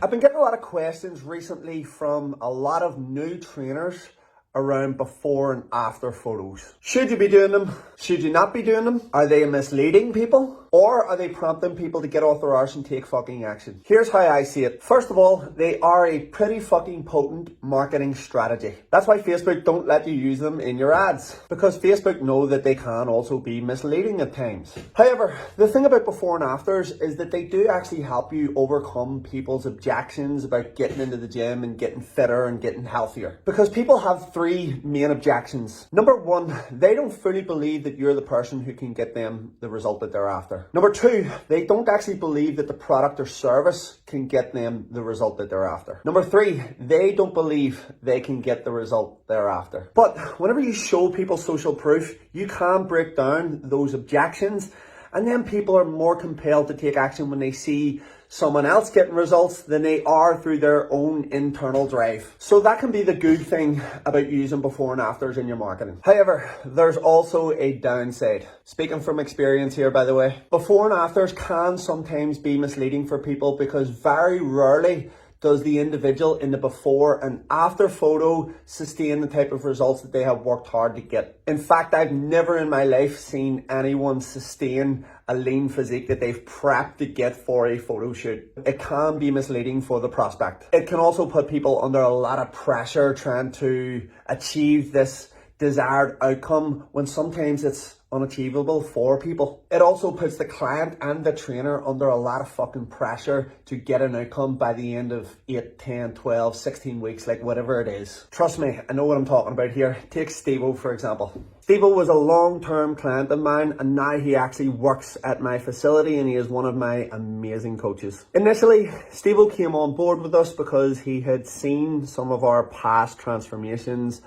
I've been getting a lot of questions recently from a lot of new trainers around before and after photos. Should you be doing them? Should you not be doing them? Are they misleading people? Or are they prompting people to get off their arse and take fucking action? Here's how I see it. First of all, they are a pretty fucking potent marketing strategy. That's why Facebook don't let you use them in your ads, because Facebook know that they can also be misleading at times. However, the thing about before and afters is that they do actually help you overcome people's objections about getting into the gym and getting fitter and getting healthier. Because people have three main objections. Number one, they don't fully believe that you're the person who can get them the result that they're after. Number two, they don't actually believe that the product or service can get them the result that they're after. Number three, they don't believe they can get the result they're after. But whenever you show people social proof, you can break down those objections, and then people are more compelled to take action when they see someone else getting results than they are through their own internal drive. So that can be the good thing about using before and afters in your marketing. However, there's also a downside. Speaking from experience here, by the way, before and afters can sometimes be misleading for people because very rarely does the individual in the before and after photo sustain the type of results that they have worked hard to get. In fact, I've never in my life seen anyone sustain a lean physique that they've prepped to get for a photo shoot. It can be misleading for the prospect. It can also put people under a lot of pressure trying to achieve this desired outcome when sometimes it's unachievable for people. It also puts the client and the trainer under a lot of fucking pressure to get an outcome by the end of 8, 10, 12, 16 weeks, like whatever it is. Trust me, I know what I'm talking about here. Take Steve-O for example. Steve-O was a long-term client of mine, and now he actually works at my facility and he is one of my amazing coaches. Initially, Steve-O came on board with us because he had seen some of our past transformations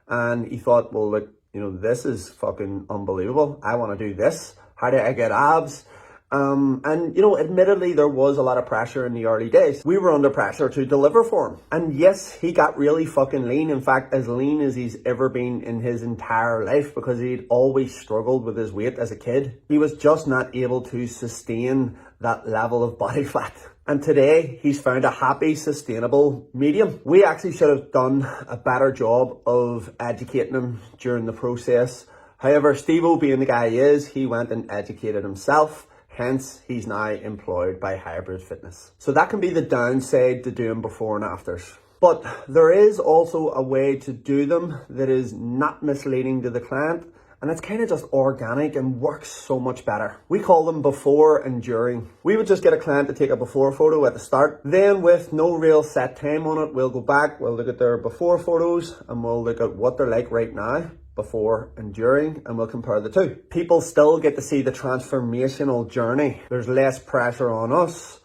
and he thought, well, look, you know, this is fucking unbelievable. I want to do this. How do I get abs? And, you know, admittedly, there was a lot of pressure in the early days. We were under pressure to deliver for him. And yes, he got really fucking lean. In fact, as lean as he's ever been in his entire life, because he'd always struggled with his weight as a kid. He was just not able to sustain that level of body fat. And today, he's found a happy, sustainable medium. We actually should have done a better job of educating him during the process. However, Steve-O, being the guy he is, he went and educated himself. Hence, he's now employed by Hybrid Fitness. So that can be the downside to doing before and afters. But there is also a way to do them that is not misleading to the client. And it's kind of just organic and works so much better. We call them before and during. We would just get a client to take a before photo at the start. Then with no real set time on it, we'll go back, we'll look at their before photos and we'll look at what they're like right now, before and during, and we'll compare the two. People still get to see the transformational journey. There's less pressure on us,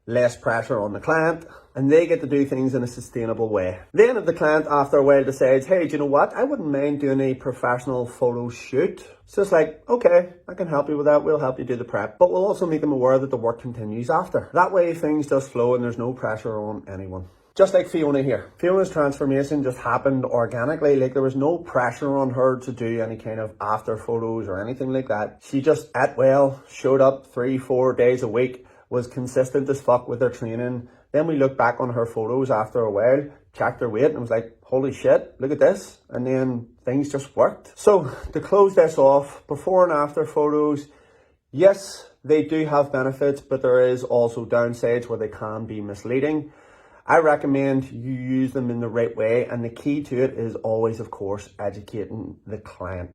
less pressure on the client, and they get to do things in a sustainable way. Then if the client after a while decides, hey, do you know what? I wouldn't mind doing a professional photo shoot. It's just like, okay, I can help you with that. We'll help you do the prep, but we'll also make them aware that the work continues after. That way things just flow and there's no pressure on anyone. Just like Fiona here. Fiona's transformation just happened organically. Like there was no pressure on her to do any kind of after photos or anything like that. She just ate well, showed up 3-4 days a week, was consistent as fuck with her training. Then we looked back on her photos after a while, checked her weight and was like, holy shit, look at this. And then things just worked. So to close this off, before and after photos, yes, they do have benefits, but there is also downsides where they can be misleading. I recommend you use them in the right way. And the key to it is always, of course, educating the client.